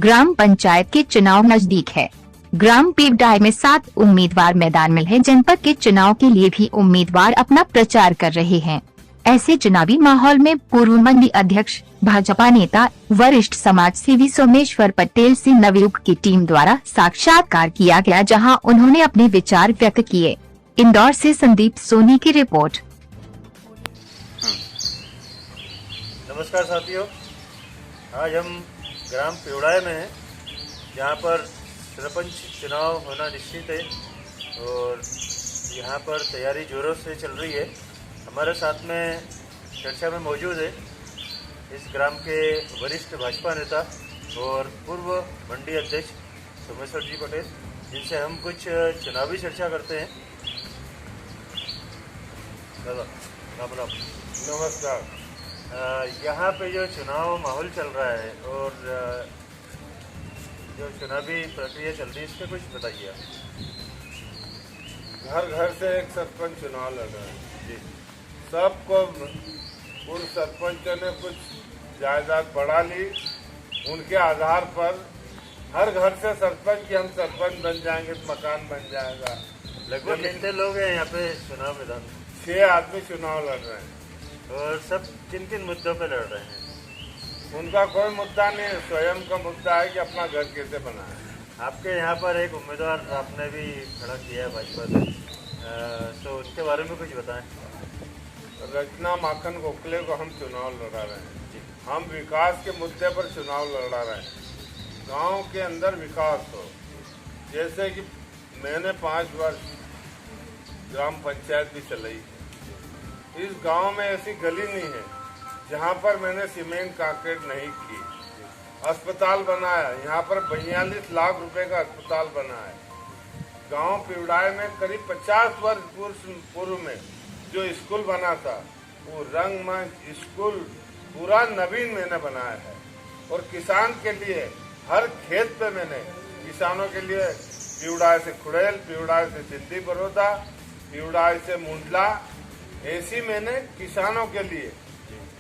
ग्राम पंचायत के चुनाव नजदीक है। ग्राम पीवडाई में 7 उम्मीदवार मैदान में हैं। जनपद के चुनाव के लिए भी उम्मीदवार अपना प्रचार कर रहे हैं। ऐसे चुनावी माहौल में पूर्व मंडी अध्यक्ष भाजपा नेता वरिष्ठ समाज सेवी सोमेश्वर पटेल से नवयुग की टीम द्वारा साक्षात्कार किया गया, जहां उन्होंने अपने विचार व्यक्त किए। इंदौर से संदीप सोनी की रिपोर्ट। नमस्कार साथियों, आज हम ग्राम पीवडाई में हैं, जहाँ पर सरपंच चुनाव होना निश्चित है और यहाँ पर तैयारी जोरों से चल रही है। हमारे साथ में चर्चा में मौजूद है इस ग्राम के वरिष्ठ भाजपा नेता और पूर्व मंडी अध्यक्ष सोमेश्वर जी पटेल, जिनसे हम कुछ चुनावी चर्चा करते हैं। दादा राम राम। नमस्कार। यहाँ पे जो चुनाव माहौल चल रहा है और जो चुनावी प्रक्रिया चल रही है, इसके कुछ बताइए आप। घर घर से एक सरपंच चुनाव लड़ रहा है जी। सबको पूर्व सरपंचों ने कुछ जायदाद बढ़ा ली, उनके आधार पर हर घर से सरपंच की हम सरपंच बन जाएंगे तो मकान बन जाएगा। लगभग कितने लोग हैं यहाँ पे चुनाव मैदान? 6 आदमी चुनाव लड़ रहे हैं और सब किन किन मुद्दों पे लड़ रहे हैं? उनका कोई मुद्दा नहीं है, स्वयं का मुद्दा है कि अपना घर कैसे बनाए। आपके यहाँ पर एक उम्मीदवार आपने भी खड़ा किया है भाजपा से, तो उसके बारे में कुछ बताएं। रचना माखन गोखले को हम चुनाव लड़ा रहे हैं। हम विकास के मुद्दे पर चुनाव लड़ा रहे हैं। गांव के अंदर विकास हो, जैसे कि मैंने 5 वर्ष ग्राम पंचायत भी चलाई। इस गांव में ऐसी गली नहीं है जहां पर मैंने सीमेंट कांक्रीट नहीं की। अस्पताल बनाया, यहाँ पर 42 लाख रुपए का अस्पताल बना है। गांव पीवडाई में करीब 50 वर्ष पूर्व में जो स्कूल बना था, वो रंगमंच स्कूल पूरा नवीन मैंने बनाया है। और किसान के लिए हर खेत पे मैंने किसानों के लिए पीवडाई से खुड़ैल, पीवडाई से सिंधी बड़ौदा, पीवडाई से मुंडला, ऐसी मैंने किसानों के लिए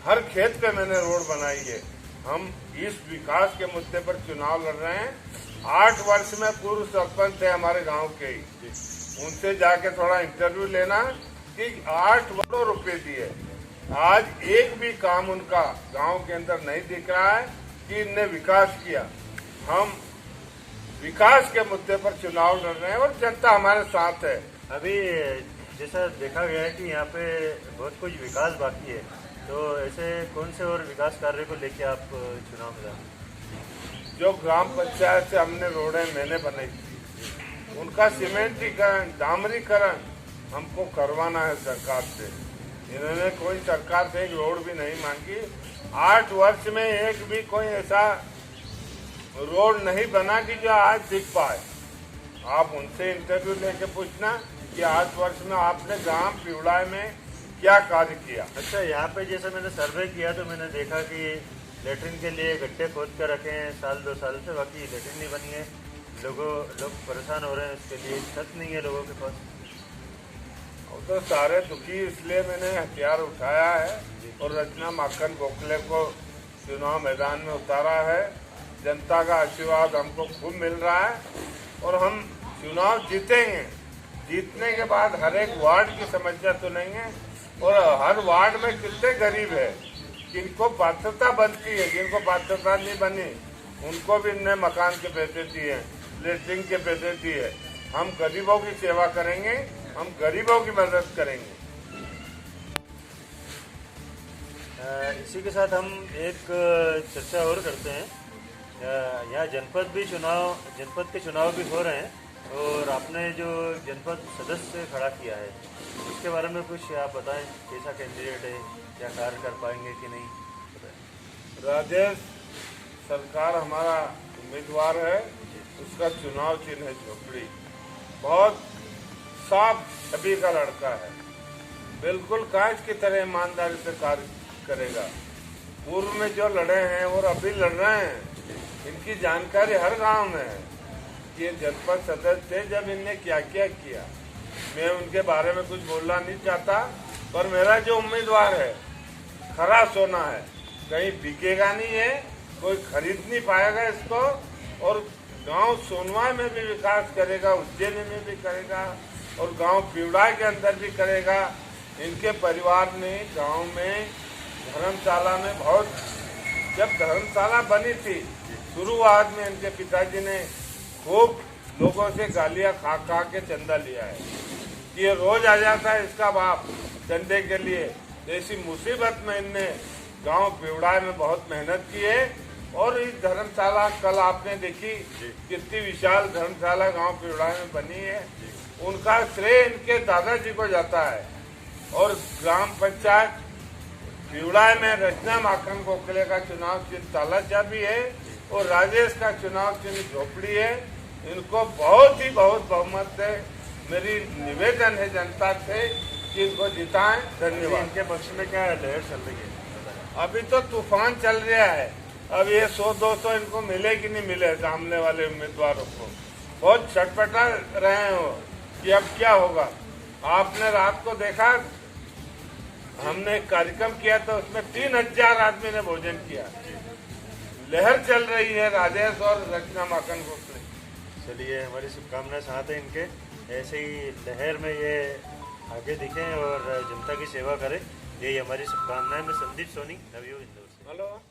हर खेत पे मैंने रोड बनाई है। हम इस विकास के मुद्दे पर चुनाव लड़ रहे हैं। 8 वर्ष में पूर्व सरपंच थे हमारे गांव के ही, उनसे जाके थोड़ा इंटरव्यू लेना कि 8 करोड़ रुपए दिए, आज एक भी काम उनका गांव के अंदर नहीं दिख रहा है कि इनने विकास किया। हम विकास के मुद्दे पर चुनाव लड़ रहे हैं और जनता हमारे साथ है। अभी जैसा देखा गया है कि यहाँ पे बहुत कुछ विकास बाकी है, तो ऐसे कौन से और विकास कार्य को लेके आप चुनाव में? जो ग्राम पंचायत से हमने रोडें मैंने बनाई थी, उनका सीमेंटीकरण, डामरीकरण हमको करवाना है सरकार से। इन्होंने कोई सरकार से एक रोड भी नहीं मांगी। 8 वर्ष में एक भी कोई ऐसा रोड नहीं बना कि जो आज दिख पाए। आप उनसे इंटरव्यू लेके पूछना कि 8 वर्ष में आपने ग्राम पीवडाई में क्या कार्य किया। अच्छा, यहाँ पे जैसे मैंने सर्वे किया तो मैंने देखा कि लेटरिन के लिए गड्ढे खोद कर रखे हैं 1-2 साल से, बाकी लेटरिन नहीं बनी है। लोग परेशान हो रहे हैं, उसके लिए छत नहीं है लोगों के पास। तो सारे दुखी, इसलिए मैंने हथियार उठाया है और रचना माखन गोखले को चुनाव मैदान में उतारा है। जनता का आशीर्वाद हमको खूब मिल रहा है और हम चुनाव जीतेंगे। जीतने के बाद हर एक वार्ड की समस्या सुनेंगे और हर वार्ड में कितने गरीब है, जिनको पात्रता बनती है, जिनको पात्रता नहीं बनी, उनको भी इनने मकान के पैसे दिए, लेटरिन के पैसे दिए। हम गरीबों की सेवा करेंगे, हम गरीबों की मदद करेंगे। इसी के साथ हम एक चर्चा और करते हैं। यहाँ जनपद के चुनाव भी हो रहे हैं और आपने जो जनपद सदस्य खड़ा किया है, उसके बारे में कुछ आप बताएं। कैसा कैंडिडेट है, क्या कार्य कर पाएंगे कि नहीं? राजेश सरकार हमारा उम्मीदवार है, उसका चुनाव चिन्ह है झोपड़ी। बहुत साफ छवि का लड़का है, बिल्कुल कांच की तरह ईमानदारी से कार्य करेगा। पूर्व में जो लड़े हैं और अभी लड़ रहे हैं, इनकी जानकारी हर गांव में है कि ये जनपद सदस्य थे जब इनने क्या क्या किया। मैं उनके बारे में कुछ बोलना नहीं चाहता, पर मेरा जो उम्मीदवार है खरा सोना है, कहीं बिकेगा नहीं है, कोई खरीद नहीं पाएगा इसको। और गांव सोनवाई में भी विकास करेगा, उज्जैन में भी करेगा और गांव पिवड़ाई के अंदर भी करेगा। इनके परिवार ने गांव में धर्मशाला में बहुत, जब धर्मशाला बनी थी शुरुआत में इनके पिताजी ने खूब लोगों से गालियां खा खा के चंदा लिया है कि ये रोज आ जाता है इसका बाप चंदे के लिए। ऐसी मुसीबत में इनने गांव पिवड़ाई में बहुत मेहनत की है और इस धर्मशाला कल आपने देखी कितनी विशाल धर्मशाला गांव पिवड़ाई में बनी है। उनका श्रेय इनके दादाजी को जाता है। और ग्राम पंचायत पिवड़ाई में रचना माखन गोखले का चुनाव चिन्ह ताला चाबी है और राजेश का चुनाव चिन्ह झोपड़ी है। इनको बहुत ही बहुत बहुमत से मेरी निवेदन है जनता से कि इनको जिताएं। धन्यवाद। इनके पक्ष में क्या लहर चल रही है? अभी तो तूफान चल रहा है। अब ये 100-200 इनको मिले कि नहीं मिले सामने वाले उम्मीदवारों को, बहुत छटपटा रहे हो कि अब क्या होगा। आपने रात को देखा, हमने एक कार्यक्रम किया तो उसमें 3000 आदमी ने भोजन किया। लहर चल रही है राजेश और रचना माखन गोखले। चलिए, हमारी शुभकामनाएं साथ है इनके, ऐसे ही लहर में ये आगे दिखें और जनता की सेवा करें, यही हमारी शुभकामनाएं। मैं संदीप सोनी, नवयुग इंदौर से। हेलो।